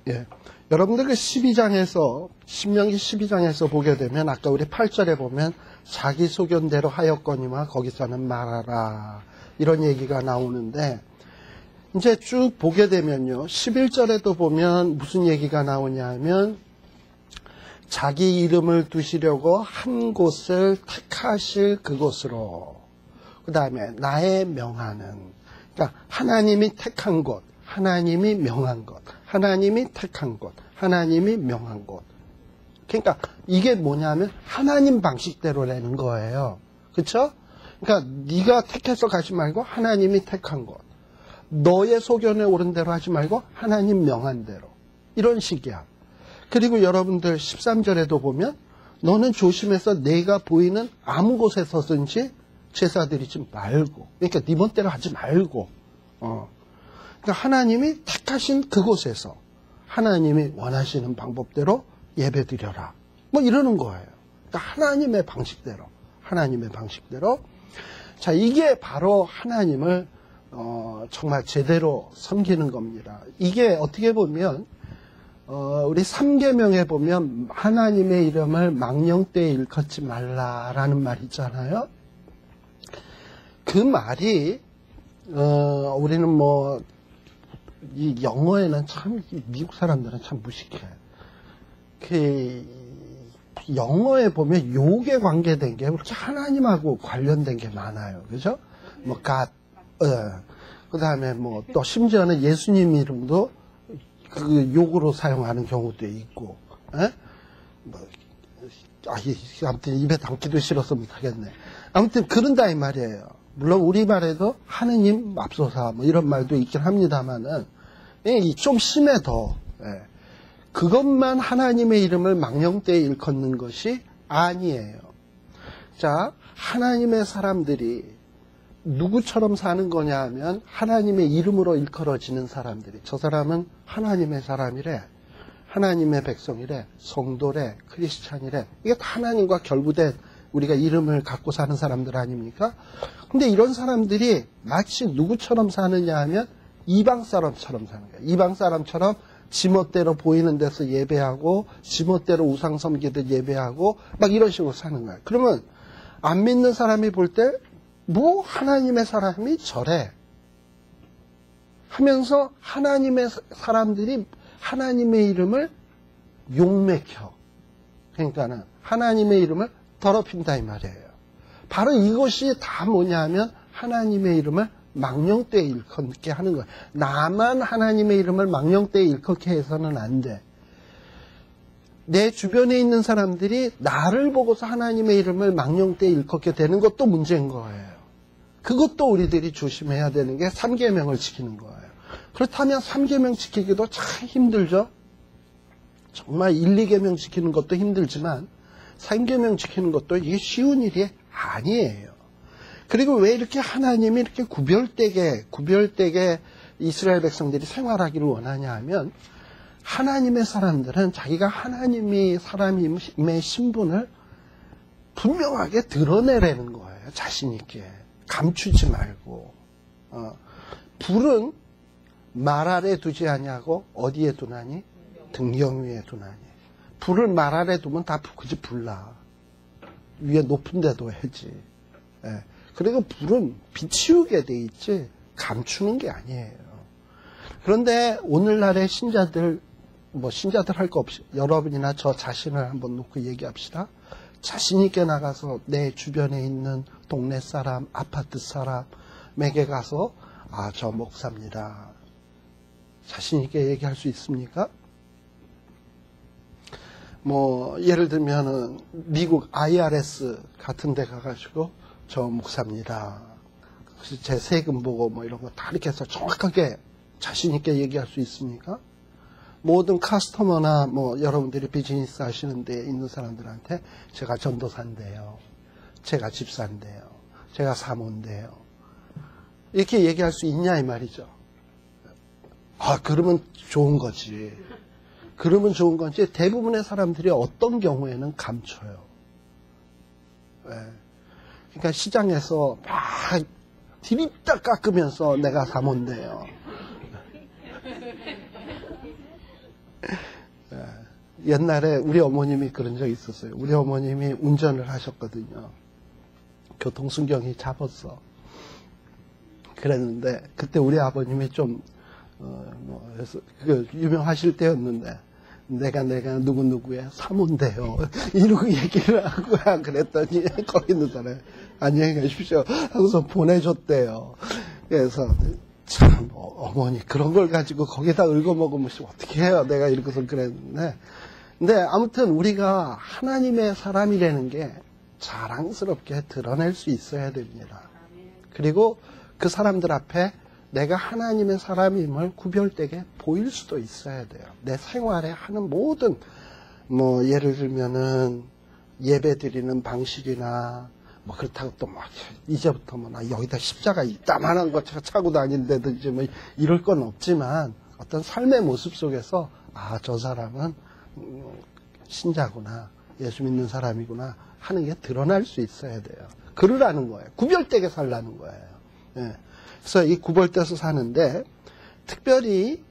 예. 여러분들 그 12장에서, 신명기 12장에서 보게 되면, 아까 우리 8절에 보면, 자기 소견대로 하였거니와 거기서는 말하라. 이런 얘기가 나오는데, 이제 쭉 보게 되면요. 11절에도 보면 무슨 얘기가 나오냐 하면, 자기 이름을 두시려고 한 곳을 택하실 그곳으로, 그 다음에 나의 명하는, 그러니까 하나님이 택한 곳, 하나님이 명한 곳, 하나님이 택한 곳, 하나님이 명한 곳. 그러니까 이게 뭐냐면 하나님 방식대로라는 거예요. 그렇죠? 그러니까 네가 택해서 가지 말고 하나님이 택한 곳, 너의 소견에 옳은 대로 하지 말고 하나님 명한 대로, 이런 식이야. 그리고 여러분들 13절에도 보면 너는 조심해서 내가 보이는 아무 곳에 서든지 제사 드리지 말고, 그러니까 네 멋대로 하지 말고, 그러니까 하나님이 택하신 그곳에서 하나님이 원하시는 방법대로 예배 드려라, 뭐 이러는 거예요. 그러니까 하나님의 방식대로, 하나님의 방식대로. 자, 이게 바로 하나님을 정말 제대로 섬기는 겁니다. 이게 어떻게 보면 우리 3계명에 보면 하나님의 이름을 망령되이 일컫지 말라라는 말 있잖아요. 그 말이 우리는 뭐 이 영어에는 참, 미국 사람들은 참 무식해. 그 영어에 보면 욕에 관계된 게 그렇게 하나님하고 관련된 게 많아요. 그죠? 뭐 God, 그 다음에 뭐 또 심지어는 예수님 이름도 그 욕으로 사용하는 경우도 있고, 아무튼 입에 담기도 싫어서 못하겠네. 아무튼 그런다 이 말이에요. 물론 우리말에도 하느님 맙소사 뭐 이런 말도 있긴 합니다만은 좀 심해 더. 그것만 하나님의 이름을 망령되이 일컫는 것이 아니에요. 자, 하나님의 사람들이 누구처럼 사는 거냐 하면 하나님의 이름으로 일컬어지는 사람들이, 저 사람은 하나님의 사람이래, 하나님의 백성이래, 성도래, 크리스찬이래, 이게 다 하나님과 결부된 우리가 이름을 갖고 사는 사람들 아닙니까? 근데 이런 사람들이 마치 누구처럼 사느냐 하면 이방 사람처럼 사는 거예요. 이방 사람처럼 지멋대로 보이는 데서 예배하고 지멋대로 우상 섬기듯 예배하고 막 이런 식으로 사는 거예요. 그러면 안 믿는 사람이 볼 때 뭐 하나님의 사람이 저래 하면서 하나님의 사람들이 하나님의 이름을 욕먹혀. 그러니까는 하나님의 이름을 더럽힌다 이 말이에요. 바로 이것이 다 뭐냐 하면 하나님의 이름을 망령되이 일컫게 하는 거예요. 나만 하나님의 이름을 망령되이 일컫게 해서는 안 돼. 내 주변에 있는 사람들이 나를 보고서 하나님의 이름을 망령되이 일컫게 되는 것도 문제인 거예요. 그것도 우리들이 조심해야 되는 게 3계명을 지키는 거예요. 그렇다면 3계명 지키기도 참 힘들죠. 정말 1, 2계명 지키는 것도 힘들지만 3계명 지키는 것도 이게 쉬운 일이 아니에요. 그리고 왜 이렇게 하나님이 이렇게 구별되게 이스라엘 백성들이 생활하기를 원하냐 하면 하나님의 사람들은 자기가 하나님이 사람임의 신분을 분명하게 드러내라는 거예요. 자신 있게. 감추지 말고. 불은 말 아래 두지 아니하고 어디에 두나니? 등경 위에 두나니. 불을 말 아래 두면 다 그지 불나. 위에 높은 데 둬야지. 예. 그리고 불은 비치우게 돼 있지 감추는 게 아니에요. 그런데 오늘날의 신자들, 뭐 신자들 할 거 없이 여러분이나 저 자신을 한번 놓고 얘기합시다. 자신 있게 나가서 내 주변에 있는 동네 사람, 아파트 사람에게 가서 저 목사입니다. 자신 있게 얘기할 수 있습니까? 뭐 예를 들면은 미국 IRS 같은 데 가가지고 저 목사입니다. 제 세금 보고 뭐 이런 거 다 이렇게 해서 정확하게 자신 있게 얘기할 수 있습니까? 모든 카스터머나 뭐 여러분들이 비즈니스 하시는 데 있는 사람들한테 제가 전도사인데요, 제가 집사인데요, 제가 사모인데요, 이렇게 얘기할 수 있냐 이 말이죠. 그러면 좋은 거지. 그러면 좋은 건지 대부분의 사람들이 어떤 경우에는 감춰요. 그러니까 시장에서 막 디립다 깎으면서 내가 사모인데요. 옛날에 우리 어머님이 그런 적이 있었어요. 우리 어머님이 운전을 하셨거든요. 교통순경이 잡았어. 그랬는데 그때 우리 아버님이 좀 유명하실 때였는데 내가 누구누구의 사모인데요. 이러고 얘기를 한 거야. 그랬더니 거기 있는 사람이 안녕히 가십시오 하고서 보내줬대요. 그래서 참 어머니 그런 걸 가지고 거기다 얽어먹으면 어떻게 해요. 내가 이러고서 그랬는데 근데 아무튼 우리가 하나님의 사람이라는 게 자랑스럽게 드러낼 수 있어야 됩니다. 그리고 그 사람들 앞에 내가 하나님의 사람임을 구별되게 보일 수도 있어야 돼요. 내 생활에 하는 모든 예를 들면은 예배 드리는 방식이나 그렇다고 또 막 이제부터 나 여기다 십자가 이따만한 거 차고 다닌다든지 이럴 건 없지만 어떤 삶의 모습 속에서 저 사람은 신자구나, 예수 믿는 사람이구나 하는 게 드러날 수 있어야 돼요. 그러라는 거예요. 구별되게 살라는 거예요. 예. 그래서 이 구별돼서 사는데 특별히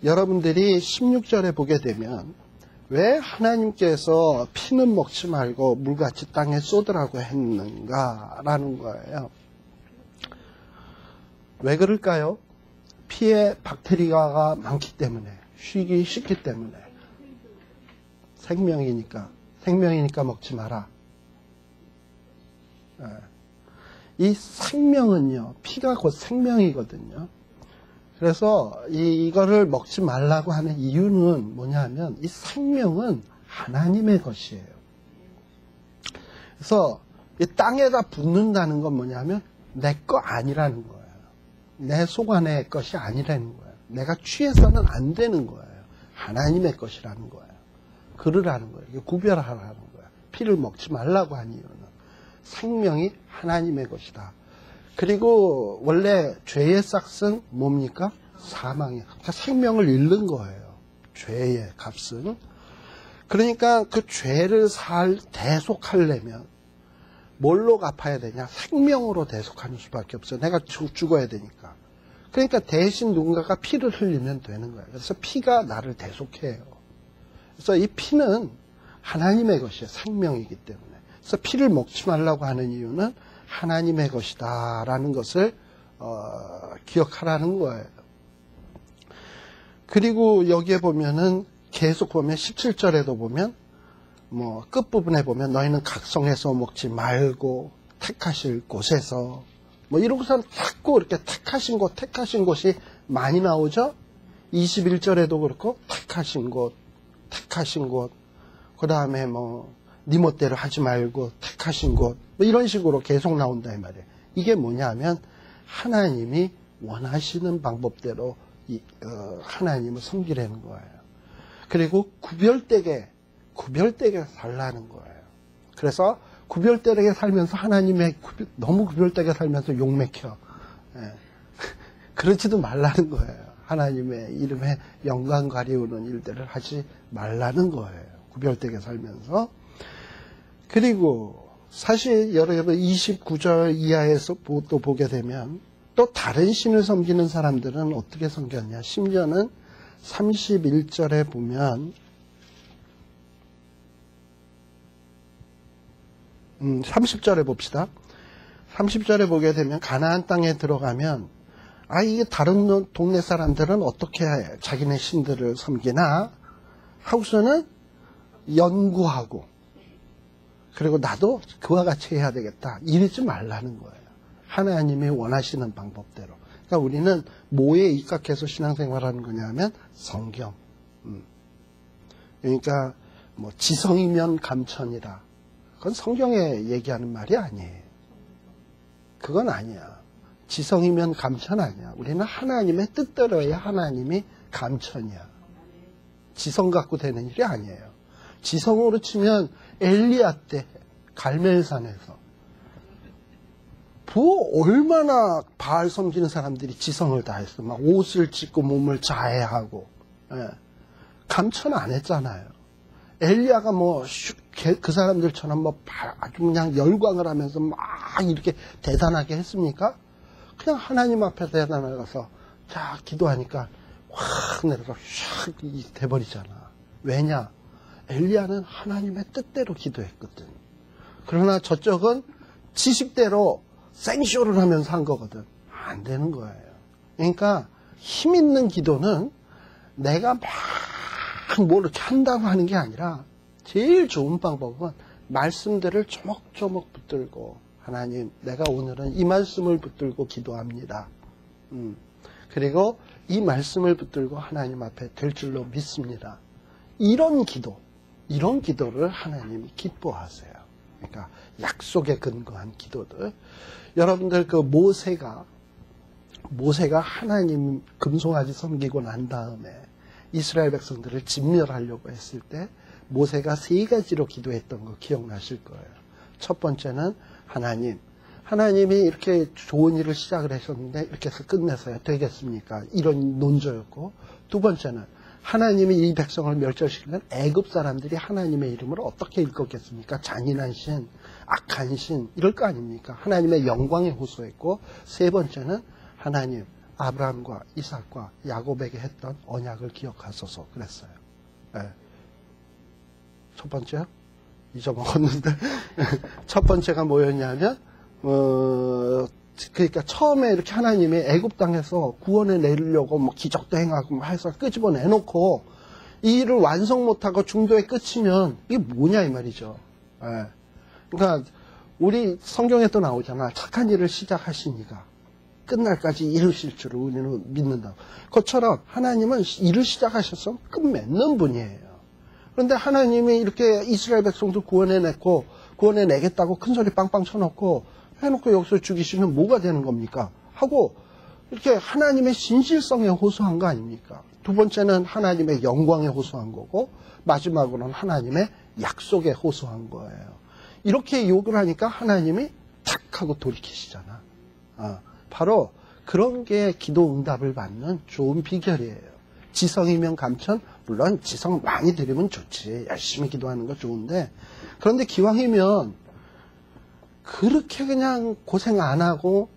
여러분들이 16절에 보게 되면 왜 하나님께서 피는 먹지 말고 물같이 땅에 쏟으라고 했는가라는 거예요. 왜 그럴까요? 피에 박테리아가 많기 때문에, 쉬기 쉽기 때문에. 생명이니까 먹지 마라. 이 생명은요, 피가 곧 생명이거든요. 그래서 이거를 먹지 말라고 하는 이유는 뭐냐면 이 생명은 하나님의 것이에요. 그래서 이 땅에다 붙는다는 건 뭐냐면 내 거 아니라는 거예요. 내 속 안의 것이 아니라는 거예요. 내가 취해서는 안 되는 거예요. 하나님의 것이라는 거예요. 그러라는 거예요. 구별하라는 거예요. 피를 먹지 말라고 한 이유는 생명이 하나님의 것이다. 그리고 원래 죄의 싹은 뭡니까? 사망이에요. 그러니까 생명을 잃는 거예요. 죄의 값은. 그러니까 그 죄를 대속하려면 뭘로 갚아야 되냐? 생명으로 대속하는 수밖에 없어요. 내가 죽어야 되니까. 그러니까 대신 누군가가 피를 흘리면 되는 거예요. 그래서 피가 나를 대속해요. 그래서 이 피는 하나님의 것이에요. 생명이기 때문에. 그래서 피를 먹지 말라고 하는 이유는 하나님의 것이다 라는 것을 기억하라는 거예요. 그리고 여기에 보면은 계속 보면 17절에도 보면 끝부분에 보면 너희는 각성해서 먹지 말고 택하실 곳에서 이러고서 자꾸 이렇게 택하신 곳이 많이 나오죠. 21절에도 그렇고 택하신 곳 그 다음에 네 멋대로 하지 말고 택하신 곳 이런 식으로 계속 나온다 이 말이에요. 이게 뭐냐면 하나님이 원하시는 방법대로 하나님을 섬기라는 거예요. 그리고 구별되게 살라는 거예요. 그래서 구별되게 살면서 너무 구별되게 살면서 욕먹혀. 예. 그렇지도 말라는 거예요. 하나님의 이름에 영광 가리우는 일들을 하지 말라는 거예요. 구별되게 살면서. 그리고 사실 여러분 29절 이하에서 또 보게 되면 또 다른 신을 섬기는 사람들은 어떻게 섬겼냐. 심지어는 31절에 보면 30절에 봅시다. 30절에 보게 되면 가나안 땅에 들어가면 이게 다른 동네 사람들은 어떻게 자기네 신들을 섬기나 하고서는 연구하고 그리고 나도 그와 같이 해야 되겠다 이러지 말라는 거예요. 하나님이 원하시는 방법대로. 그러니까 우리는 뭐에 입각해서 신앙생활하는 거냐면 성경. 그러니까 지성이면 감천이라. 그건 성경에 얘기하는 말이 아니에요. 그건 아니야. 지성이면 감천 아니야. 우리는 하나님의 뜻대로야 하나님이 감천이야. 지성 갖고 되는 일이 아니에요. 지성으로 치면 엘리야 때 갈멜산에서 얼마나 바알 섬기는 사람들이 지성을 다했어. 막 옷을 찢고 몸을 자해하고. 예. 감천 안 했잖아요. 엘리야가 그 사람들처럼 아주 그냥 열광을 하면서 막 이렇게 대단하게 했습니까? 그냥 하나님 앞에 대단하서 자 기도하니까 확 내려서 샥 돼버리잖아. 왜냐? 엘리야는 하나님의 뜻대로 기도했거든. 그러나 저쪽은 지식대로 생쇼를 하면서 한 거거든. 안 되는 거예요. 그러니까 힘 있는 기도는 내가 막 뭘 이렇게 한다고 하는 게 아니라 제일 좋은 방법은 말씀들을 조목조목 붙들고, 하나님, 내가 오늘은 이 말씀을 붙들고 기도합니다. 그리고 이 말씀을 붙들고 하나님 앞에 될 줄로 믿습니다. 이런 기도를 하나님이 기뻐하세요. 그러니까 약속에 근거한 기도들. 여러분들 그 모세가 하나님 금송아지 섬기고 난 다음에 이스라엘 백성들을 진멸하려고 했을 때 모세가 3가지로 기도했던 거 기억나실 거예요. 첫 번째는 하나님이 이렇게 좋은 일을 시작을 하셨는데 이렇게 해서 끝내서야 되겠습니까? 이런 논조였고, 두 번째는 하나님이 이 백성을 멸절시키면 애굽 사람들이 하나님의 이름을 어떻게 읽었겠습니까? 잔인한 신, 악한 신, 이럴 거 아닙니까? 하나님의 영광에 호소했고, 세 번째는 하나님, 아브라함과 이삭과 야곱에게 했던 언약을 기억하소서 그랬어요. 네. 첫 번째요? 잊어먹었는데 첫 번째가 뭐였냐면 그러니까 처음에 이렇게 하나님이 애굽 땅에서 구원해 내려고 뭐 기적도 행하고 뭐 해서 끄집어내놓고 이 일을 완성 못하고 중도에 끝이면 이게 뭐냐 이 말이죠. 네. 그러니까 우리 성경에 또 나오잖아. 착한 일을 시작하시니까 끝날까지 이루실 줄을 우리는 믿는다. 그것처럼 하나님은 일을 시작하셔서 끝맺는 분이에요. 그런데 하나님이 이렇게 이스라엘 백성도 구원해내겠다고 큰 소리 빵빵 쳐놓고 해놓고 여기서 죽이시면 뭐가 되는 겁니까? 하고 이렇게 하나님의 진실성에 호소한 거 아닙니까? 두 번째는 하나님의 영광에 호소한 거고, 마지막으로는 하나님의 약속에 호소한 거예요. 이렇게 욕을 하니까 하나님이 탁 하고 돌이키시잖아. 바로 그런 게 기도 응답을 받는 좋은 비결이에요. 지성이면 감천, 물론 지성 많이 드리면 좋지. 열심히 기도하는 거 좋은데, 그런데 기왕이면 그렇게 그냥 고생 안 하고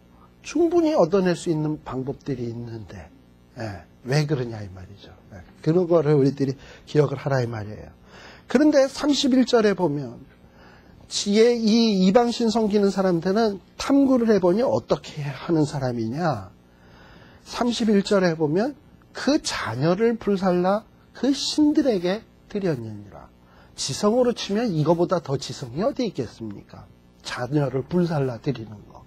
충분히 얻어낼 수 있는 방법들이 있는데, 왜 그러냐 이 말이죠. 그런 거를 우리들이 기억을 하라 이 말이에요. 그런데 31절에 보면 이 이방신 섬기는 사람들은 탐구를 해보니 어떻게 하는 사람이냐. 31절에 보면 그 자녀를 불살라 그 신들에게 드렸느니라. 지성으로 치면 이거보다 더 지성이 어디 있겠습니까? 자녀를 불살라 드리는 거.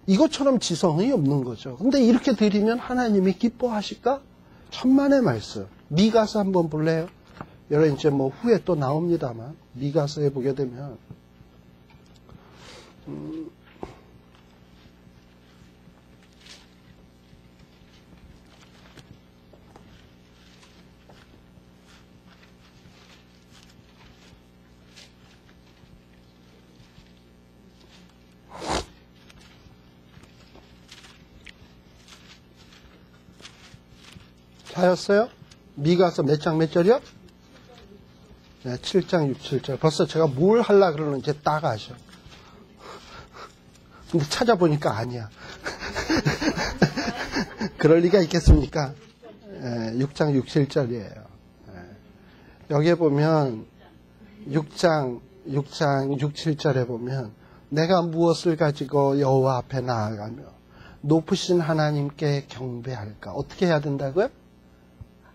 이것처럼 지성이 없는 거죠. 근데 이렇게 드리면 하나님이 기뻐하실까? 천만의 말씀. 미가서 한번 볼래요? 여러분 이제 뭐 후에 또 나옵니다만 미가서에 보게 되면 다였어요? 미가서 몇 장 몇 절이요? 네, 7장 6, 7절. 벌써 제가 뭘 하려고 그러는지 딱 아셔. 근데 찾아보니까 아니야. 그럴 리가 있겠습니까? 6장 6, 7절이에요. 여기에 보면 6장 6, 7절에 보면 내가 무엇을 가지고 여호와 앞에 나아가며 높으신 하나님께 경배할까? 어떻게 해야 된다고요?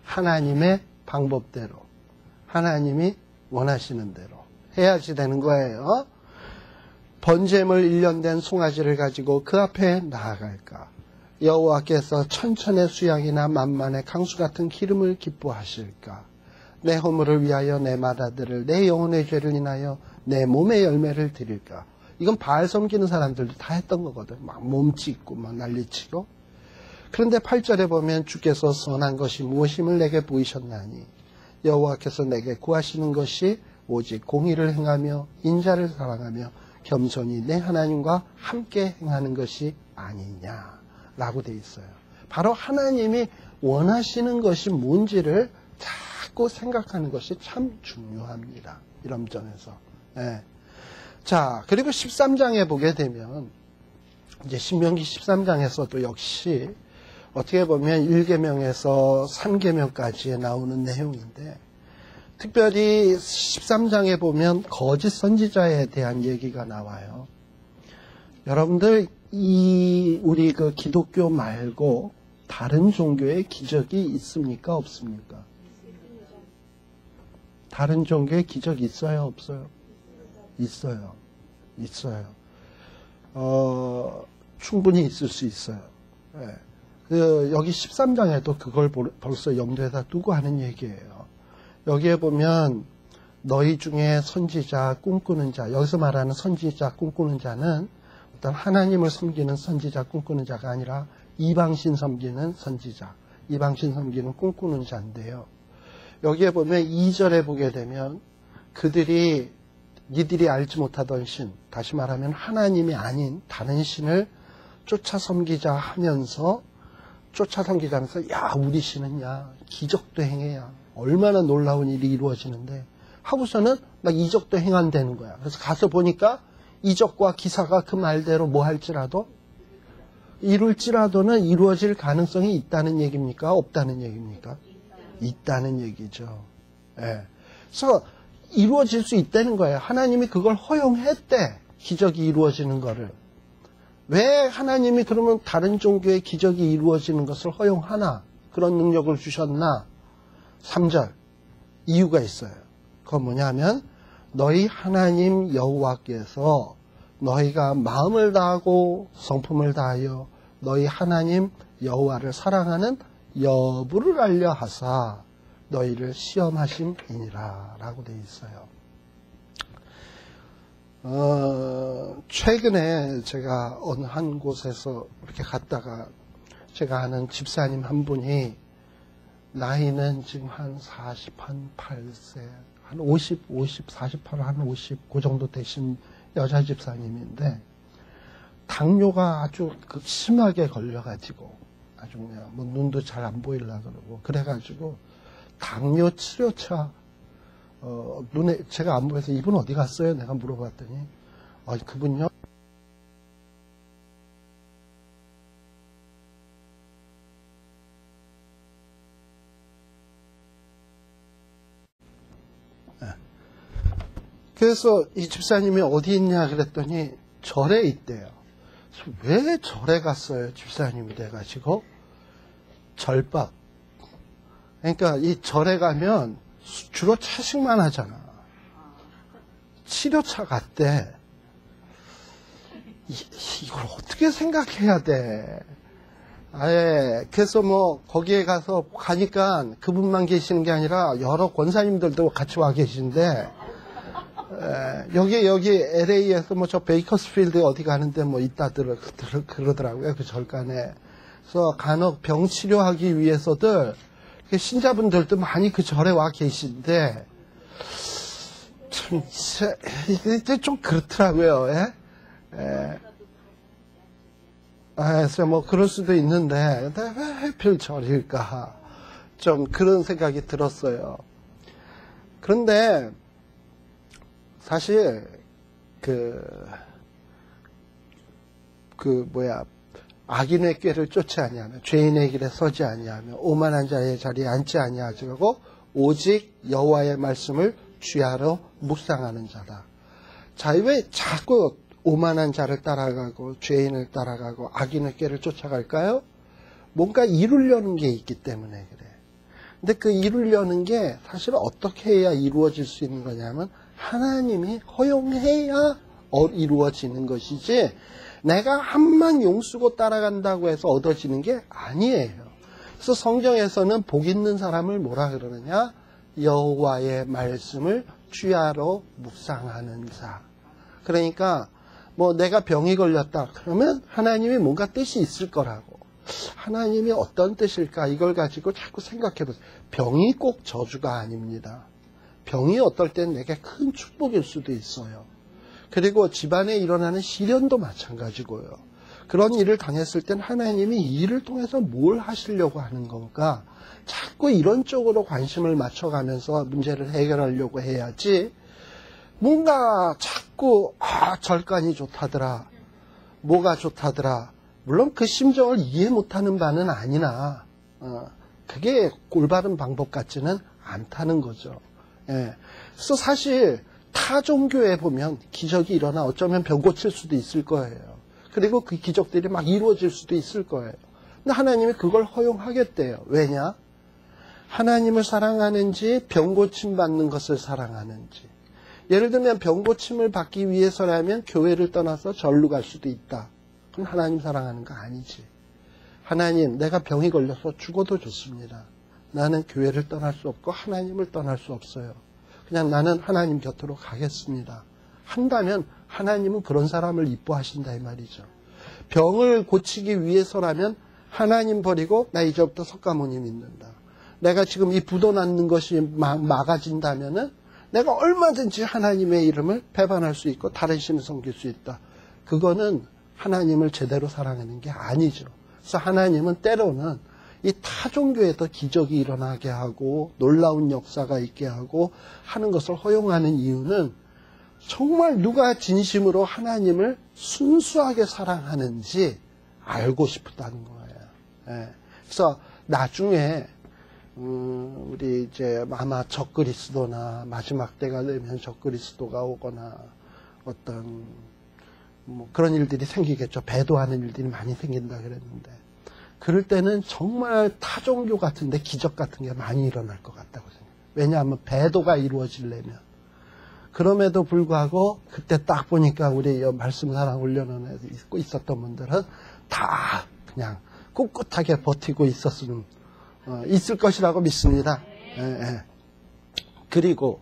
하나님의 방법대로, 하나님이 원하시는 대로 해야지 되는 거예요. 번제물 1년 된 송아지를 가지고 그 앞에 나아갈까? 여호와께서 천천의 수양이나 만만의 강수 같은 기름을 기뻐하실까? 내 허물을 위하여 내 맏아들을, 내 영혼의 죄를 인하여 내 몸의 열매를 드릴까? 이건 바알 섬기는 사람들도 다 했던 거거든. 막 몸짓고 막 난리치고. 그런데 8절에 보면 주께서 선한 것이 무엇임을 내게 보이셨나니 여호와께서 내게 구하시는 것이 오직 공의를 행하며 인자를 사랑하며 겸손히 내 하나님과 함께 행하는 것이 아니냐라고 돼 있어요. 바로 하나님이 원하시는 것이 뭔지를 자꾸 생각하는 것이 참 중요합니다. 이런 점에서. 자, 그리고 13장에 보게 되면 이제 신명기 13장에서도 역시 어떻게 보면 1계명에서 3계명까지 나오는 내용인데 특별히 13장에 보면 거짓 선지자에 대한 얘기가 나와요. 여러분들 우리 그 기독교 말고 다른 종교에 기적이 있습니까? 없습니까? 다른 종교에 기적이 있어요? 없어요? 있어요. 있어요. 충분히 있을 수 있어요. 네. 여기 13장에도 그걸 벌써 염두에다 두고 하는 얘기예요. 여기에 보면 너희 중에 선지자, 꿈꾸는 자, 여기서 말하는 선지자, 꿈꾸는 자는 어떤 하나님을 섬기는 선지자, 꿈꾸는 자가 아니라 이방신 섬기는 선지자, 이방신 섬기는 꿈꾸는 자인데요. 여기에 보면 2절에 보게 되면 그들이 니들이 알지 못하던 신, 다시 말하면 하나님이 아닌 다른 신을 쫓아 섬기자 하면서 야 우리 신은 야 기적도 행해야 얼마나 놀라운 일이 이루어지는데 하고서는 막 이적도 행한다는 거야. 그래서 가서 보니까 이적과 기사가 그 말대로 뭐 할지라도 이룰지라도는 이루어질 가능성이 있다는 얘기입니까? 없다는 얘기입니까? 있다는 얘기죠. 예. 그래서 이루어질 수 있다는 거예요. 하나님이 그걸 허용했대. 기적이 이루어지는 거를. 왜 하나님이 그러면 다른 종교의 기적이 이루어지는 것을 허용하나? 그런 능력을 주셨나? 3절. 이유가 있어요. 그건 뭐냐면 너희 하나님 여호와께서 너희가 마음을 다하고 성품을 다하여 너희 하나님 여호와를 사랑하는 여부를 알려 하사 너희를 시험하심이니라 라고 되어 있어요. 최근에 제가 어느 한 곳에서 이렇게 갔다가 제가 아는 집사님 한 분이 나이는 지금 한 48세, 한 50, 48, 한 50, 그 정도 되신 여자 집사님인데, 당뇨가 아주 심하게 걸려가지고, 아주 그냥 뭐 눈도 잘 안 보이려고 그러고, 그래가지고, 당뇨 치료차, 눈에, 제가 안 보여서 이분 어디 갔어요? 내가 물어봤더니, 그분요? 그래서 이 집사님이 어디 있냐 그랬더니 절에 있대요. 왜 절에 갔어요? 집사님이 돼가지고 절밥. 그러니까 이 절에 가면 주로 채식만 하잖아. 치료차 갔대. 이걸 어떻게 생각해야 돼? 아예 그래서 뭐 거기에 가서 가니까 그분만 계시는 게 아니라 여러 권사님들도 같이 와 계신데. 여기 LA에서 뭐 저 베이커스필드 어디 가는데 뭐 있다 그러더라고요. 그 절간에. 그래서 간혹 병 치료하기 위해서들 신자분들도 많이 그 절에 와 계신데 참 이제 좀 그렇더라고요. 그래서 뭐 그럴 수도 있는데 왜 하필 절일까? 좀 그런 생각이 들었어요. 그런데 사실 악인의 꾀를 쫓지 아니하며 죄인의 길에 서지 아니하며 오만한 자의 자리에 앉지 아니하고 오직 여호와의 말씀을 주야로 묵상하는 자다. 자, 왜 자꾸 오만한 자를 따라가고 죄인을 따라가고 악인의 꾀를 쫓아갈까요? 뭔가 이루려는 게 있기 때문에 그래. 근데 그 이루려는 게 사실 어떻게 해야 이루어질 수 있는 거냐면 하나님이 허용해야 이루어지는 것이지 내가 한만 용쓰고 따라간다고 해서 얻어지는 게 아니에요. 그래서 성경에서는 복 있는 사람을 뭐라 그러느냐? 여호와의 말씀을 주야로 묵상하는 자. 그러니까 뭐 내가 병이 걸렸다 그러면 하나님이 뭔가 뜻이 있을 거라고. 하나님이 어떤 뜻일까? 이걸 가지고 자꾸 생각해 보세요. 병이 꼭 저주가 아닙니다. 병이 어떨 땐 내게 큰 축복일 수도 있어요. 그리고 집안에 일어나는 시련도 마찬가지고요. 그런 일을 당했을 땐 하나님이 이 일을 통해서 뭘 하시려고 하는 건가? 자꾸 이런 쪽으로 관심을 맞춰가면서 문제를 해결하려고 해야지 뭔가 자꾸 절간이 좋다더라. 뭐가 좋다더라. 물론 그 심정을 이해 못하는 바는 아니나 그게 올바른 방법 같지는 않다는 거죠. 예. 그래서 사실 타 종교에 보면 기적이 일어나 어쩌면 병 고칠 수도 있을 거예요. 그리고 그 기적들이 막 이루어질 수도 있을 거예요. 근데 하나님이 그걸 허용하겠대요. 왜냐? 하나님을 사랑하는지 병 고침 받는 것을 사랑하는지. 예를 들면 병 고침을 받기 위해서라면 교회를 떠나서 절로 갈 수도 있다. 그럼 하나님 사랑하는 거 아니지. 하나님, 내가 병이 걸려서 죽어도 좋습니다. 나는 교회를 떠날 수 없고 하나님을 떠날 수 없어요. 그냥 나는 하나님 곁으로 가겠습니다. 한다면 하나님은 그런 사람을 이뻐하신다 이 말이죠. 병을 고치기 위해서라면 하나님 버리고 나 이제부터 석가모니 믿는다. 내가 지금 이 부도 났는 것이 막아진다면은 내가 얼마든지 하나님의 이름을 배반할 수 있고 다른 신을 섬길 수 있다. 그거는 하나님을 제대로 사랑하는 게 아니죠. 그래서 하나님은 때로는 이 타종교에도 기적이 일어나게 하고 놀라운 역사가 있게 하고 하는 것을 허용하는 이유는 정말 누가 진심으로 하나님을 순수하게 사랑하는지 알고 싶다는 거예요. 예. 그래서 나중에 우리 이제 아마 적그리스도나 마지막 때가 되면 적그리스도가 오거나 어떤 뭐 그런 일들이 생기겠죠. 배도하는 일들이 많이 생긴다 그랬는데 그럴 때는 정말 타종교 같은데 기적 같은 게 많이 일어날 것 같다고 생각해요. 왜냐하면 배도가 이루어지려면. 그럼에도 불구하고 그때 딱 보니까 우리 말씀 사랑 훈련원에 있었던 분들은 다 그냥 꿋꿋하게 버티고 있었으면 있을 것이라고 믿습니다. 예, 예. 그리고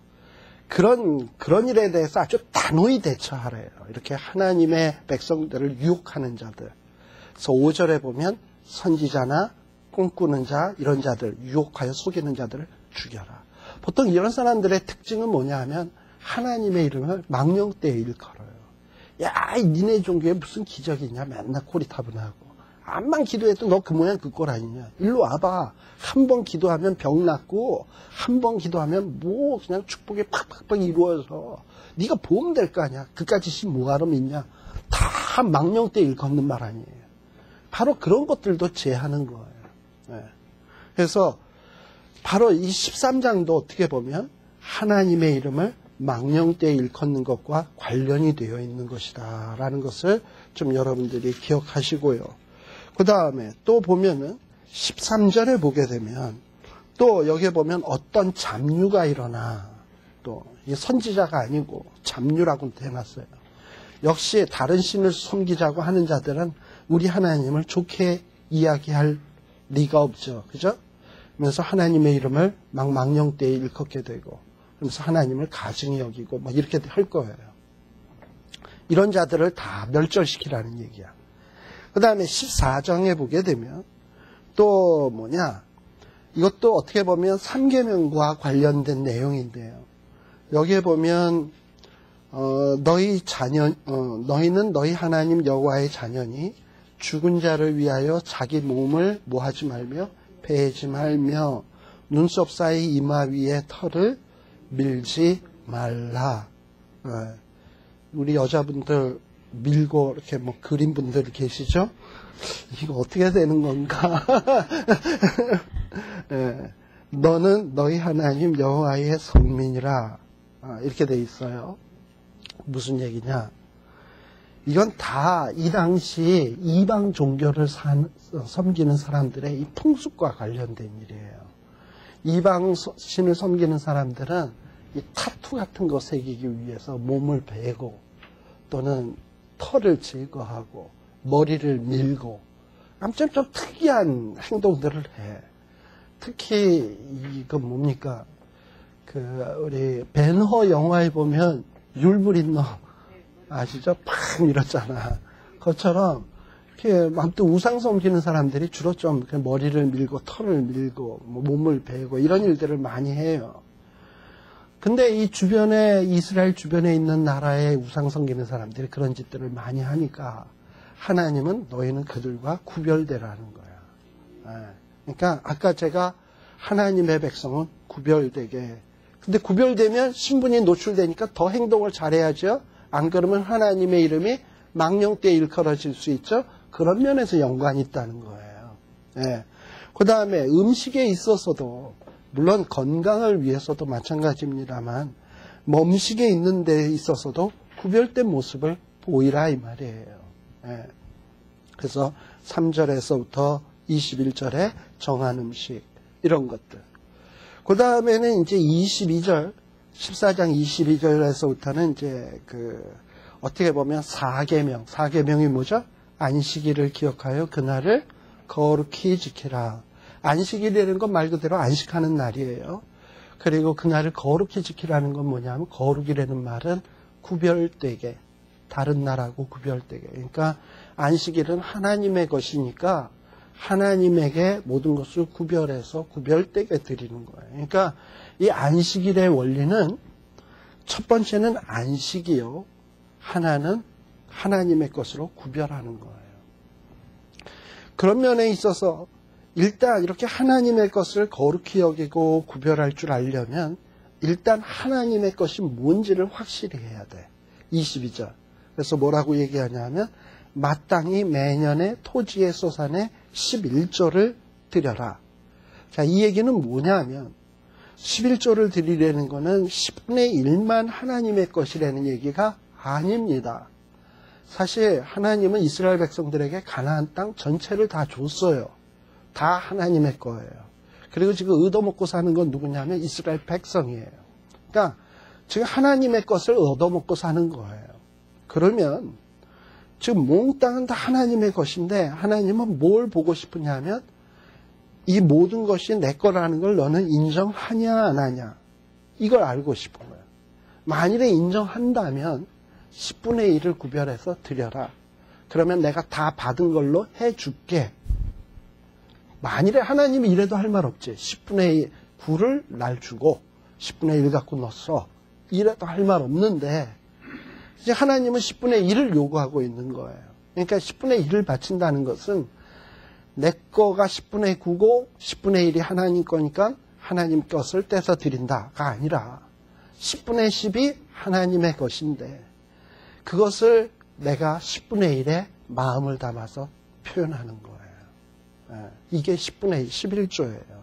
그런 일에 대해서 아주 단호히 대처하래요. 이렇게 하나님의 백성들을 유혹하는 자들. 그래서 5절에 보면 선지자나 꿈꾸는 자 이런 자들 유혹하여 속이는 자들을 죽여라. 보통 이런 사람들의 특징은 뭐냐 하면 하나님의 이름을 망령되이 일컬어요. 야, 니네 종교에 무슨 기적이 있냐. 맨날 고리타분하고. 암만 기도해도 너 그 모양 그 꼴 아니냐. 일로 와봐. 한 번 기도하면 병 낫고 한 번 기도하면 뭐 그냥 축복이 팍팍팍 이루어서 네가 보험 될 거 아니야. 그까지 신 뭐하러 믿냐. 다 망령되이 일컫는 말 아니에요. 바로 그런 것들도 제하는 거예요. 네. 그래서 바로 이 13장도 어떻게 보면 하나님의 이름을 망령되이 일컫는 것과 관련이 되어 있는 것이다 라는 것을 좀 여러분들이 기억하시고요. 그 다음에 또 보면은 13절에 보게 되면 또 여기에 보면 어떤 잡류가 일어나. 또 이 선지자가 아니고 잡류라고 해놨어요. 역시 다른 신을 섬기자고 하는 자들은 우리 하나님을 좋게 이야기할 리가 없죠. 그죠? 그러면서 하나님의 이름을 막 망령되이 일컫게 되고 그러면서 하나님을 가증히 여기고 뭐 이렇게 할 거예요. 이런 자들을 다 멸절시키라는 얘기야. 그 다음에 14장에 보게 되면 또 뭐냐, 이것도 어떻게 보면 3계명과 관련된 내용인데요. 여기에 보면 너희는 너희 하나님 여호와의 자녀니 죽은 자를 위하여 자기 몸을 뭐하지 말며 베지 말며 눈썹 사이 이마 위에 털을 밀지 말라. 우리 여자분들 밀고 이렇게 뭐 그린 분들 계시죠? 이거 어떻게 되는 건가? 너는 너희 하나님 여호와의 성민이라. 이렇게 돼 있어요. 무슨 얘기냐? 이건 다 이 당시 이방 종교를 섬기는 사람들의 이 풍습과 관련된 일이에요. 이방 신을 섬기는 사람들은 이 타투 같은 거 새기기 위해서 몸을 베고 또는 털을 제거하고 머리를 밀고 아무튼 좀 특이한 행동들을 해. 특히 이거 뭡니까? 우리 벤허 영화에 보면 율브린 너 아시죠? 팍 밀었잖아. 그것처럼 이렇게 아무튼 우상 섬기는 사람들이 주로 좀 머리를 밀고 털을 밀고 몸을 베고 이런 일들을 많이 해요. 근데 이 주변에 이스라엘 주변에 있는 나라의 우상 섬기는 사람들이 그런 짓들을 많이 하니까 하나님은 너희는 그들과 구별되라는 거야. 그러니까 아까 제가 하나님의 백성은 구별되게. 근데 구별되면 신분이 노출되니까 더 행동을 잘해야죠. 안 그러면 하나님의 이름이 망령되이 일컬어질 수 있죠. 그런 면에서 연관이 있다는 거예요. 그 다음에 음식에 있어서도 물론 건강을 위해서도 마찬가지입니다만 몸식에 있는 데 있어서도 구별된 모습을 보이라 이 말이에요. 예. 그래서 3절에서부터 21절에 정한 음식 이런 것들. 그 다음에는 이제 22절 14장 22절에서부터는 이제 어떻게 보면 4계명. 4계명이 뭐죠? 안식일을 기억하여 그날을 거룩히 지키라. 안식일이라는 건 말 그대로 안식하는 날이에요. 그리고 그날을 거룩히 지키라는 건 뭐냐면 거룩이라는 말은 구별되게, 다른 날하고 구별되게. 그러니까 안식일은 하나님의 것이니까 하나님에게 모든 것을 구별해서 구별되게 드리는 거예요. 그러니까 이 안식일의 원리는 첫 번째는 안식이요. 하나는 하나님의 것으로 구별하는 거예요. 그런 면에 있어서 일단 이렇게 하나님의 것을 거룩히 여기고 구별할 줄 알려면 일단 하나님의 것이 뭔지를 확실히 해야 돼. 22절. 그래서 뭐라고 얘기하냐면 마땅히 매년의 토지의 소산의 11조를 드려라. 자, 이 얘기는 뭐냐면 11조를 드리려는 거는 10분의 1만 하나님의 것이라는 얘기가 아닙니다. 사실 하나님은 이스라엘 백성들에게 가나안 땅 전체를 다 줬어요. 다 하나님의 거예요. 그리고 지금 얻어먹고 사는 건 누구냐면 이스라엘 백성이에요. 그러니까 지금 하나님의 것을 얻어먹고 사는 거예요. 그러면 지금 몽땅은 다 하나님의 것인데 하나님은 뭘 보고 싶으냐면 이 모든 것이 내 거라는 걸 너는 인정하냐 안 하냐 이걸 알고 싶은 거예요. 만일에 인정한다면 10분의 1을 구별해서 드려라. 그러면 내가 다 받은 걸로 해줄게. 만일에 하나님이 이래도 할 말 없지. 10분의 9를 날 주고 10분의 1 갖고 넣었어. 이래도 할 말 없는데 이제 하나님은 10분의 1을 요구하고 있는 거예요. 그러니까 10분의 1을 바친다는 것은 내 거가 10분의 9고 10분의 1이 하나님 거니까 하나님 것을 떼서 드린다가 아니라 10분의 10이 하나님의 것인데 그것을 내가 10분의 1에 마음을 담아서 표현하는 거예요. 이게 10분의 1, 11조예요.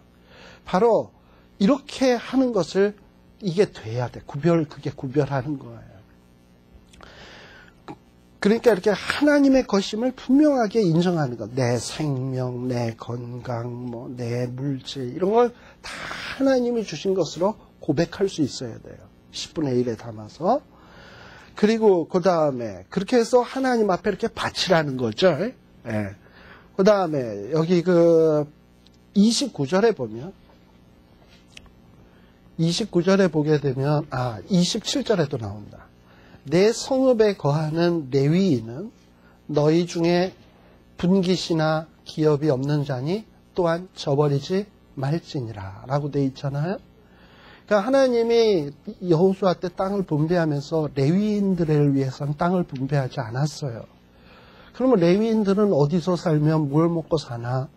바로 이렇게 하는 것을 이게 돼야 돼. 그게 구별하는 거예요. 그러니까 이렇게 하나님의 것임을 분명하게 인정하는 것. 내 생명, 내 건강, 내 물질 이런 걸 다 하나님이 주신 것으로 고백할 수 있어야 돼요. 10분의 1에 담아서. 그리고 그 다음에 그렇게 해서 하나님 앞에 이렇게 바치라는 거죠. 예. 그 다음에 여기 29절에 보면 29절에 보게 되면 27절에도 나온다. 내 성읍에 거하는 레위인은 너희 중에 분깃이나 기업이 없는 자니 또한 저버리지 말지니라 라고 돼 있잖아요. 그러니까 하나님이 여호수아 때 땅을 분배하면서 레위인들을 위해서는 땅을 분배하지 않았어요. 그러면 레위인들은 어디서 살면 뭘 먹고 사나?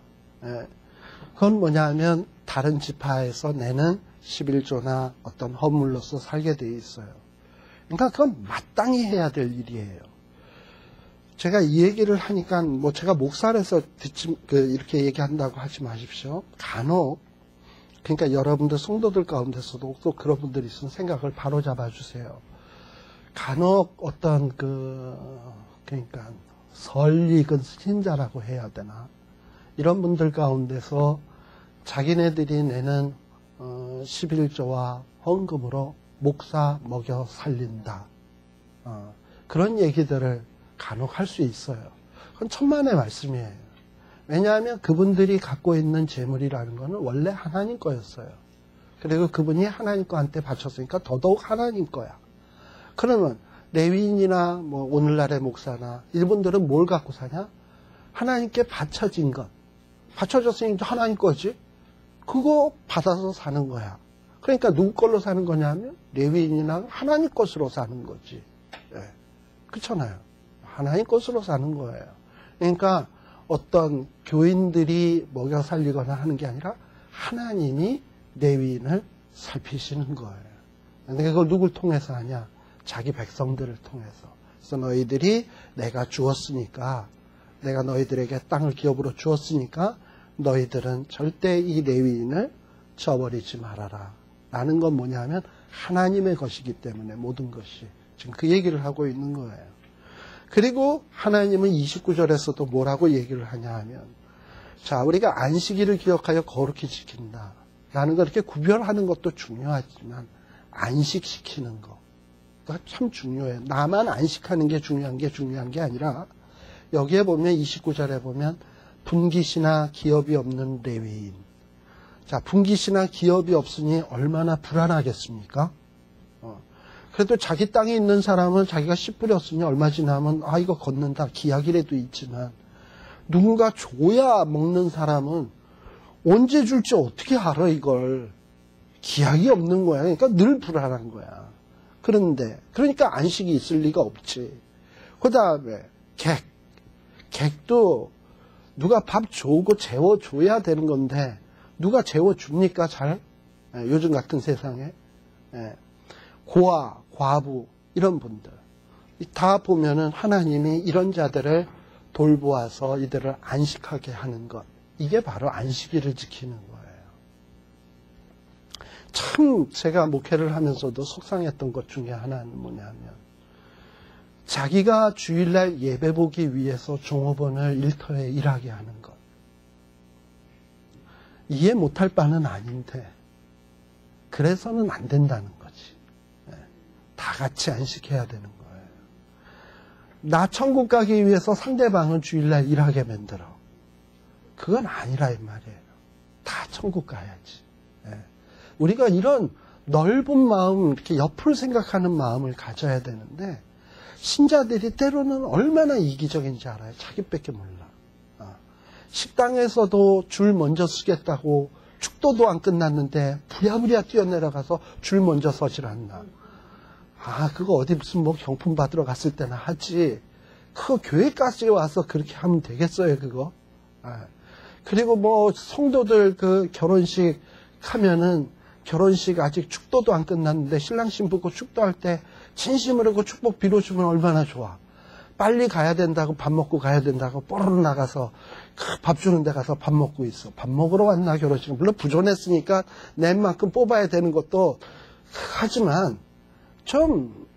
그건 뭐냐면 다른 지파에서 내는 11조나 어떤 허물로서 살게 돼 있어요. 그러니까 그건 마땅히 해야 될 일이에요. 제가 이 얘기를 하니까 제가 목사라서 이렇게 얘기한다고 하지 마십시오. 간혹 그러니까 여러분들 성도들 가운데서도 또 그런 분들이 있으면 생각을 바로 잡아주세요. 간혹 어떤 그러니까 설익은 신자라고 해야 되나 이런 분들 가운데서 자기네들이 내는 11조와 헌금으로 목사 먹여 살린다. 그런 얘기들을 간혹 할 수 있어요. 그건 천만의 말씀이에요. 왜냐하면 그분들이 갖고 있는 재물이라는 것은 원래 하나님 거였어요. 그리고 그분이 하나님 거한테 바쳤으니까 더더욱 하나님 거야. 그러면 레위인이나 오늘날의 목사나 이분들은 뭘 갖고 사냐? 하나님께 바쳐진 것. 바쳐졌으니까 하나님 거지. 그거 받아서 사는 거야. 그러니까 누구 걸로 사는 거냐면 레위인이나 하나님 것으로 사는 거지. 그렇잖아요. 하나님 것으로 사는 거예요. 그러니까 어떤 교인들이 먹여 살리거나 하는 게 아니라 하나님이 레위인을 살피시는 거예요. 근데 그걸 누굴 통해서 하냐? 자기 백성들을 통해서. 그래서 너희들이 내가 주었으니까, 내가 너희들에게 땅을 기업으로 주었으니까 너희들은 절대 이 레위인을 저버리지 말아라. 라는 건 뭐냐면 하나님의 것이기 때문에 모든 것이. 지금 그 얘기를 하고 있는 거예요. 그리고 하나님은 29절에서도 뭐라고 얘기를 하냐 하면, 자, 우리가 안식일을 기억하여 거룩히 지킨다. 라는 걸 이렇게 구별하는 것도 중요하지만, 안식시키는 거가 참 중요해요. 나만 안식하는 게 중요한 게 아니라, 여기에 보면 29절에 보면, 분깃이나 기업이 없는 레위인. 자, 분깃이나 기업이 없으니 얼마나 불안하겠습니까? 그래도 자기 땅에 있는 사람은 자기가 씨 뿌렸으니 얼마 지나면 이거 걷는다 기약이라도 있지만, 누군가 줘야 먹는 사람은 언제 줄지 어떻게 알아 이걸. 기약이 없는 거야. 그러니까 늘 불안한 거야. 그러니까 안식이 있을 리가 없지. 그 다음에 객도 누가 밥 주고 재워줘야 되는 건데 누가 재워줍니까 잘? 요즘 같은 세상에. 고아, 과부 이런 분들 다 보면은 하나님이 이런 자들을 돌보아서 이들을 안식하게 하는 것, 이게 바로 안식일을 지키는 거예요. 참 제가 목회를 하면서도 속상했던 것 중에 하나는 뭐냐면, 자기가 주일날 예배 보기 위해서 종업원을 일터에 일하게 하는 것, 이해 못할 바는 아닌데 그래서는 안 된다는 거지. 다 같이 안식해야 되는 거예요. 나 천국 가기 위해서 상대방은 주일날 일하게 만들어. 그건 아니라 이 말이에요. 다 천국 가야지. 우리가 이런 넓은 마음, 이렇게 옆을 생각하는 마음을 가져야 되는데, 신자들이 때로는 얼마나 이기적인지 알아요. 자기밖에 몰라. 식당에서도 줄 먼저 서겠다고 축도도 안 끝났는데 부랴부랴 뛰어내려가서 줄 먼저 서질 않나. 그거 어디 무슨 경품 받으러 갔을 때나 하지. 그거 교회까지 와서 그렇게 하면 되겠어요, 그거? 그리고 성도들 그 결혼식 하면은, 결혼식 아직 축도도 안 끝났는데 신랑 신부고 축도할 때 진심으로 그 축복 빌어주면 얼마나 좋아. 빨리 가야 된다고, 밥 먹고 가야 된다고 뽀로로 나가서 밥 주는 데 가서 밥 먹고 있어. 밥 먹으러 왔나 결혼식. 물론 부존했으니까 낸 만큼 뽑아야 되는 것도 하지만, 좀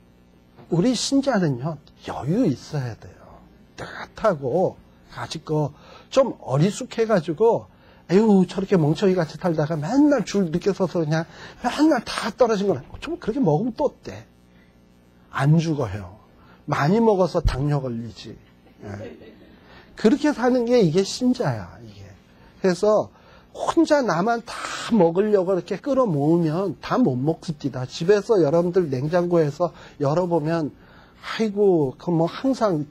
우리 신자는요 여유 있어야 돼요. 따뜻하고 아직 좀 어리숙해가지고 저렇게 멍청이 같이 살다가 맨날 줄 늦게 서서 그냥 맨날 다 떨어진 거는 좀 그렇게 먹으면 또 어때? 안 죽어요. 많이 먹어서 당뇨 걸리지. 그렇게 사는 게 이게 신자야, 이게. 그래서 혼자 나만 다 먹으려고 이렇게 끌어모으면 다 못 먹습니다. 집에서 여러분들 냉장고에서 열어보면, 항상,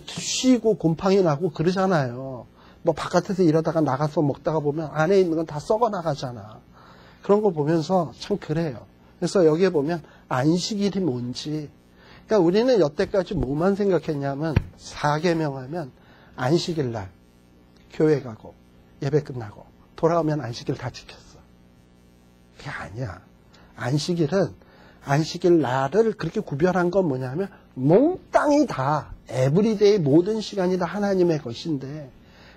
쉬고 곰팡이 나고 그러잖아요. 바깥에서 일하다가 나가서 먹다가 보면 안에 있는 건 다 썩어 나가잖아. 그런 거 보면서 참 그래요. 그래서 여기에 보면 안식일이 뭔지. 그러니까 우리는 여태까지 뭐만 생각했냐면, 4계명 하면 안식일 날 교회 가고 예배 끝나고 돌아오면 안식일 다 지켰어. 그게 아니야. 안식일은, 안식일 날을 그렇게 구별한 건 뭐냐면, 몽땅이 다, 에브리데이 모든 시간이 다 하나님의 것인데,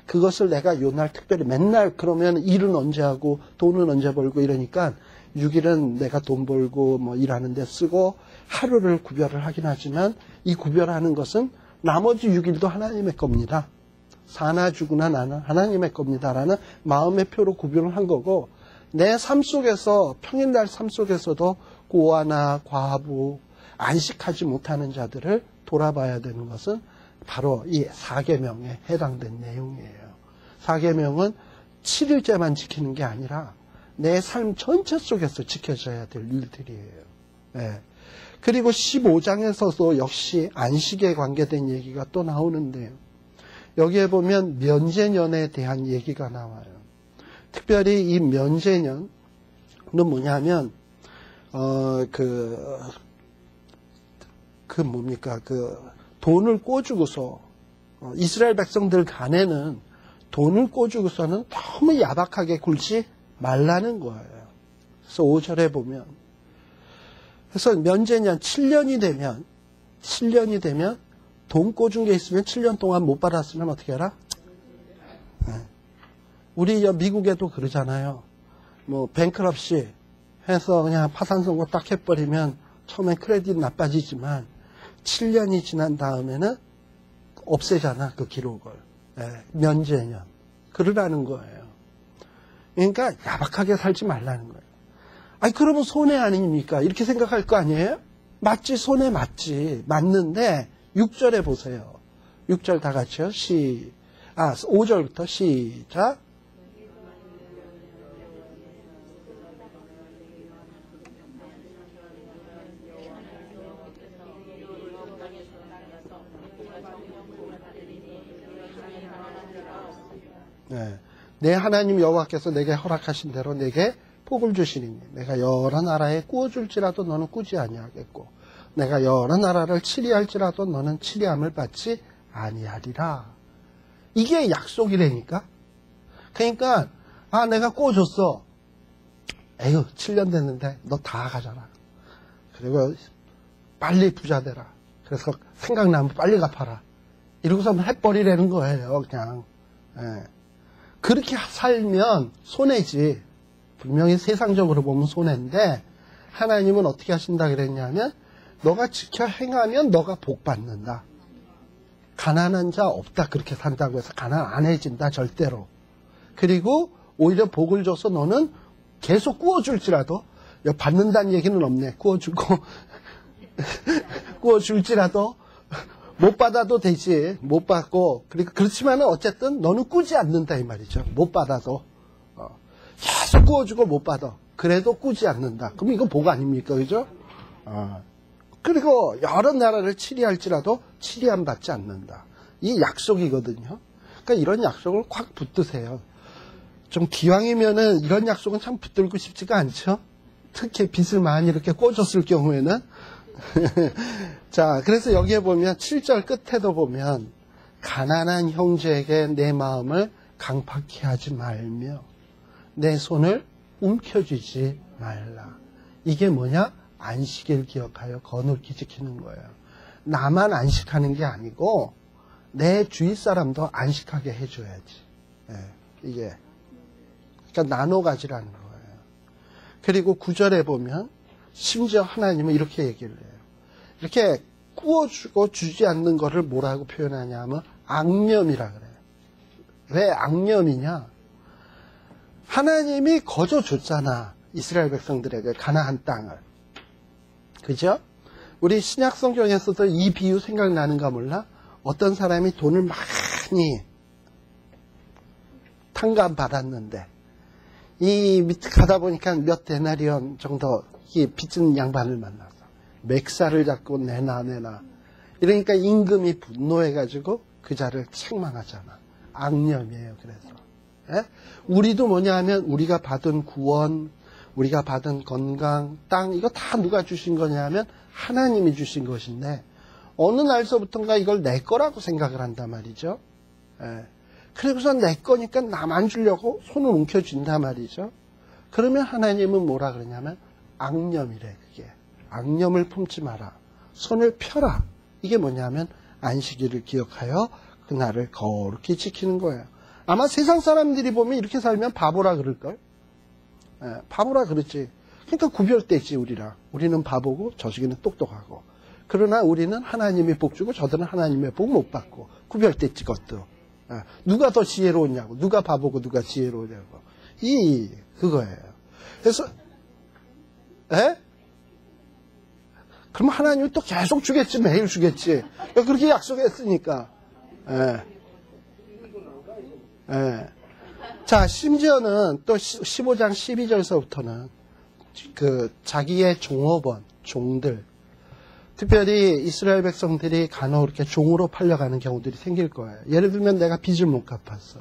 그것을 내가 요날 특별히 맨날 그러면 일은 언제 하고 돈은 언제 벌고 이러니까 6일은 내가 돈 벌고 일하는 데 쓰고 하루를 구별을 하긴 하지만, 이 구별하는 것은 나머지 6일도 하나님의 겁니다. 사나 죽으나 나는 하나님의 겁니다라는 마음의 표로 구별을 한 거고, 내 삶 속에서, 평일날 삶 속에서도 고아나 과부, 안식하지 못하는 자들을 돌아봐야 되는 것은 바로 이 4계명에 해당된 내용이에요. 4계명은 7일째만 지키는 게 아니라 내 삶 전체 속에서 지켜져야 될 일들이에요. 그리고 15장에서도 역시 안식에 관계된 얘기가 또 나오는데요. 여기에 보면 면제년에 대한 얘기가 나와요. 특별히 이 면제년은 뭐냐면, 돈을 꿔주고서, 이스라엘 백성들 간에는 돈을 꿔주고서는 너무 야박하게 굴지 말라는 거예요. 그래서 5절에 보면, 그래서 면제년 7년이 되면 돈 꿔준 게 있으면 7년 동안 못 받았으면 어떻게 해라? 우리 미국에도 그러잖아요. 뭐 뱅크럽시 해서 그냥 파산 선고 딱 해버리면 처음엔 크레딧 나빠지지만 7년이 지난 다음에는 없애잖아, 그 기록을. 면제년. 그러라는 거예요. 그러니까 야박하게 살지 말라는 거예요. 아니, 그러면 손해 아닙니까? 이렇게 생각할 거 아니에요? 맞지, 손해 맞지. 맞는데, 6절에 보세요. 6절 다 같이요. 5절부터 시작. 네. 내 하나님 여호와께서 내게 허락하신 대로 내게 복을 주시리니 내가 여러 나라에 꾸어줄지라도 너는 꾸지 아니하겠고 내가 여러 나라를 치리할지라도 너는 치리함을 받지 아니하리라. 이게 약속이라니까. 그러니까 내가 꾸어줬어. 에휴 7년 됐는데 너 다 가져라. 그리고 빨리 부자 되라. 그래서 생각나면 빨리 갚아라. 이러고서 해버리라는 거예요. 그냥. 그렇게 살면 손해지. 분명히 세상적으로 보면 손해인데 하나님은 어떻게 하신다 그랬냐면 너가 지켜 행하면 너가 복 받는다. 가난한 자 없다 그렇게 산다고 해서 가난 안 해진다 절대로. 그리고 오히려 복을 줘서 너는 계속 꾸어줄지라도 받는다는 얘기는 없네. 꾸어주고 꾸어줄지라도 못 받아도 되지. 못 받고 그렇지만은 어쨌든 너는 꾸지 않는다 이 말이죠. 못 받아도 계속 꾸어주고 못 받아. 그래도 꾸지 않는다. 그럼 이거 복 아닙니까? 그죠? 그리고 여러 나라를 치리할지라도 치리함 받지 않는다. 이게 약속이거든요. 그러니까 이런 약속을 콱 붙드세요. 좀 기왕이면은 이런 약속은 참 붙들고 싶지가 않죠. 특히 빚을 많이 이렇게 꿔줬을 경우에는. 자, 그래서 여기에 보면 7절 끝에도 보면 가난한 형제에게 내 마음을 강팍해 하지 말며 내 손을 움켜쥐지 말라. 이게 뭐냐? 안식일 기억하여 거룩히 지키는 거예요. 나만 안식하는 게 아니고 내 주위 사람도 안식하게 해줘야지. 이게 그러니까 나눠 가지라는 거예요. 그리고 9절에 보면 심지어 하나님은 이렇게 얘기를 해요. 이렇게 꾸어주고 주지 않는 거를 뭐라고 표현하냐면 앙념이라 그래요. 왜 앙념이냐? 하나님이 거저줬잖아. 이스라엘 백성들에게 가나안 땅을. 그죠? 우리 신약 성경에서도 이 비유 생각나는가 몰라? 어떤 사람이 돈을 많이 탕감받았는데 이 밑에 가다 보니까 몇 데나리온 정도 이 빚진 양반을 만나서 맥살을 잡고 내놔 이러니까 임금이 분노해가지고 그 자를 책망하잖아. 앙념이에요. 그래서 우리도 뭐냐 하면 우리가 받은 구원, 우리가 받은 건강, 땅 이거 다 누가 주신 거냐 하면 하나님이 주신 것인데 어느 날서부턴가 이걸 내 거라고 생각을 한단 말이죠. 그리고서 내 거니까 나만 주려고 손을 움켜쥔단 말이죠. 그러면 하나님은 뭐라 그러냐면 앙념이래. 그게 앙념을 품지 마라. 손을 펴라. 이게 뭐냐면 안식일을 기억하여 그날을 거룩히 지키는 거예요. 아마 세상 사람들이 보면 이렇게 살면 바보라 그럴걸. 바보라 그러지. 그러니까 구별되지 우리랑. 우리는 바보고 저쪽에는 똑똑하고. 그러나 우리는 하나님이 복 주고 저들은 하나님의 복 못 받고. 구별됐지 그것도. 누가 더 지혜로우냐고. 누가 바보고 누가 지혜로우냐고. 그거예요. 그래서 그럼 하나님이 또 계속 주겠지. 매일 주겠지. 그렇게 약속했으니까. 자, 심지어는 또 15장 12절서부터는 그 자기의 종업원, 종들, 특별히 이스라엘 백성들이 간혹 이렇게 종으로 팔려가는 경우들이 생길 거예요. 예를 들면 내가 빚을 못 갚았어.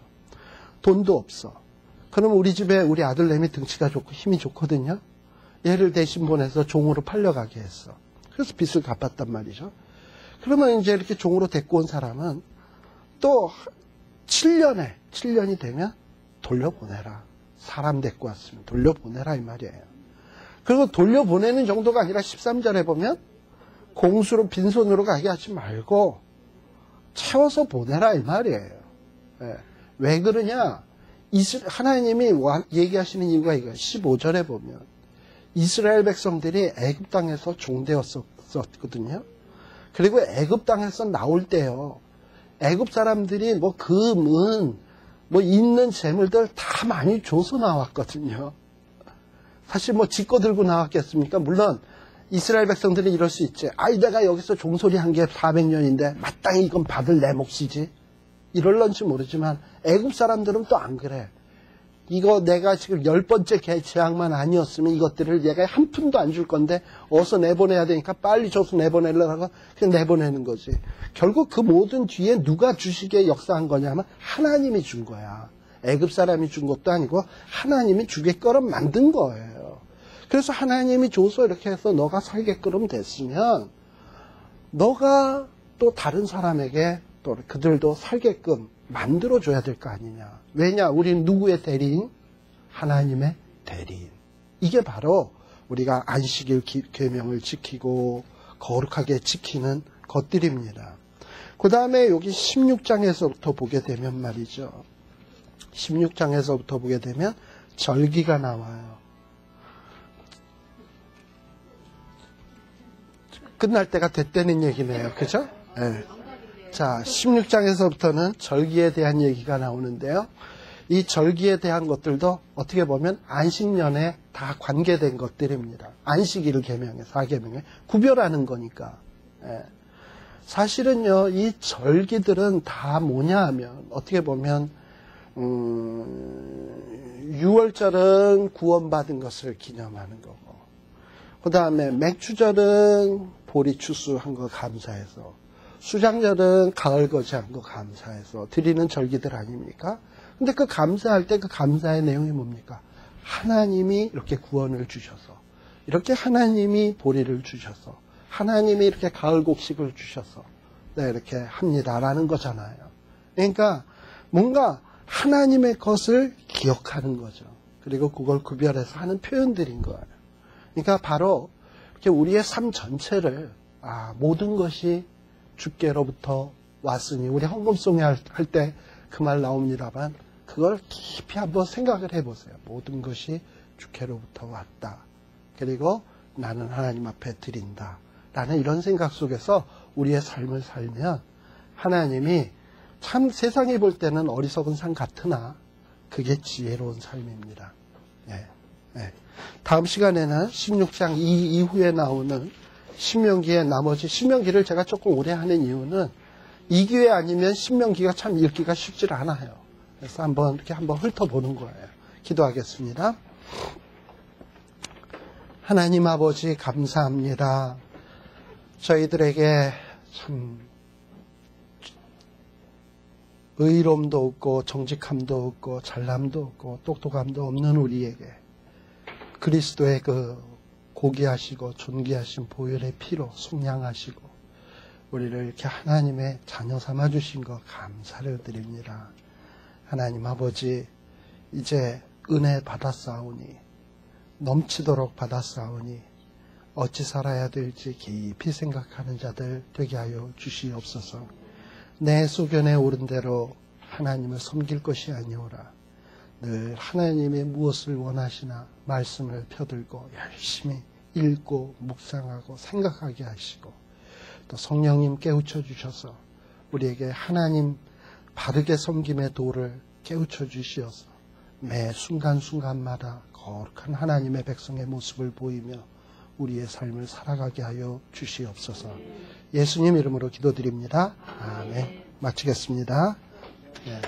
돈도 없어. 그럼 우리 집에 우리 아들내미 등치가 좋고 힘이 좋거든요. 얘를 대신 보내서 종으로 팔려가게 했어. 그래서 빚을 갚았단 말이죠. 그러면 이제 이렇게 종으로 데리고 온 사람은 또 7년이 되면 돌려보내라. 사람 데리고 왔으면 돌려보내라 이 말이에요. 그리고 돌려보내는 정도가 아니라 13절에 보면 공수로 빈손으로 가게 하지 말고 채워서 보내라 이 말이에요. 왜 그러냐? 하나님이 얘기하시는 이유가 이거예요. 15절에 보면 이스라엘 백성들이 애굽 땅에서 종되었었거든요. 그리고 애굽 땅에서 나올 때요, 애굽 사람들이 뭐 금은 뭐 있는 재물들 다 많이 줘서 나왔거든요. 사실 뭐 짓고 들고 나왔겠습니까? 물론 이스라엘 백성들은 이럴 수 있지. 아이, 내가 여기서 종소리 한 게 400년인데 마땅히 이건 받을 내 몫이지, 이럴런지 모르지만 애굽 사람들은 또 안 그래. 이거 내가 지금 10번째 재앙만 아니었으면 이것들을 얘가 한 푼도 안 줄 건데 어서 내보내야 되니까 빨리 줘서 내보내려고 그냥 내보내는 거지. 결국 그 모든 뒤에 누가 주시기에 역사한 거냐면 하나님이 준 거야. 애굽 사람이 준 것도 아니고 하나님이 주게끔 만든 거예요. 그래서 하나님이 줘서 이렇게 해서 너가 살게끔 됐으면 너가 또 다른 사람에게 또 그들도 살게끔 만들어줘야 될 거 아니냐. 왜냐? 우리는 누구의 대리인? 하나님의 대리인. 이게 바로 우리가 안식일 계명을 지키고 거룩하게 지키는 것들입니다. 그 다음에 여기 16장에서부터 보게 되면 말이죠. 16장에서부터 보게 되면 절기가 나와요. 끝날 때가 됐다는 얘기네요. 그죠? 네. 자, 16장에서부터는 절기에 대한 얘기가 나오는데요. 이 절기에 대한 것들도 어떻게 보면 안식년에 다 관계된 것들입니다. 안식일을 계명해, 4계명에 구별하는 거니까. 예. 사실은요, 이 절기들은 다 뭐냐 하면 어떻게 보면 6월절은 구원받은 것을 기념하는 거고, 그 다음에 맥주절은 보리 추수한 거 감사해서, 수장절은 가을 거지한 거 감사해서 드리는 절기들 아닙니까? 근데 그 감사할 때 그 감사의 내용이 뭡니까? 하나님이 이렇게 구원을 주셔서, 이렇게 하나님이 보리를 주셔서, 하나님이 이렇게 가을 곡식을 주셔서, 네, 이렇게 합니다라는 거잖아요. 그러니까 뭔가 하나님의 것을 기억하는 거죠. 그리고 그걸 구별해서 하는 표현들인 거예요. 그러니까 바로 이렇게 우리의 삶 전체를, 모든 것이 주께로부터 왔으니, 우리 헌금송에 할 때 그 말 나옵니다만 그걸 깊이 한번 생각을 해보세요. 모든 것이 주께로부터 왔다. 그리고 나는 하나님 앞에 드린다. 라는 이런 생각 속에서 우리의 삶을 살면 하나님이 참 세상에 볼 때는 어리석은 삶 같으나 그게 지혜로운 삶입니다. 예, 예. 다음 시간에는 16장 이후에 나오는 신명기의 나머지, 신명기를 제가 조금 오래 하는 이유는 이 기회 아니면 신명기가 참 읽기가 쉽지 않아요. 그래서 이렇게 한번 훑어보는 거예요. 기도하겠습니다. 하나님 아버지, 감사합니다. 저희들에게 참 의로움도 없고 정직함도 없고 잘남도 없고 똑똑함도 없는 우리에게 그리스도의 그 고귀하시고 존귀하신 보혈의 피로 속량하시고 우리를 이렇게 하나님의 자녀 삼아주신 것 감사를 드립니다. 하나님 아버지, 이제 은혜 받았사오니, 넘치도록 받았사오니 어찌 살아야 될지 깊이 생각하는 자들 되게 하여 주시옵소서. 내 소견에 오른 대로 하나님을 섬길 것이 아니오라. 늘 하나님의 무엇을 원하시나 말씀을 펴들고 열심히 읽고 묵상하고 생각하게 하시고, 또 성령님 깨우쳐 주셔서 우리에게 하나님 바르게 섬김의 도를 깨우쳐 주시어서 매 순간순간마다 거룩한 하나님의 백성의 모습을 보이며 우리의 삶을 살아가게 하여 주시옵소서. 예수님 이름으로 기도드립니다. 아멘. 마치겠습니다. 네.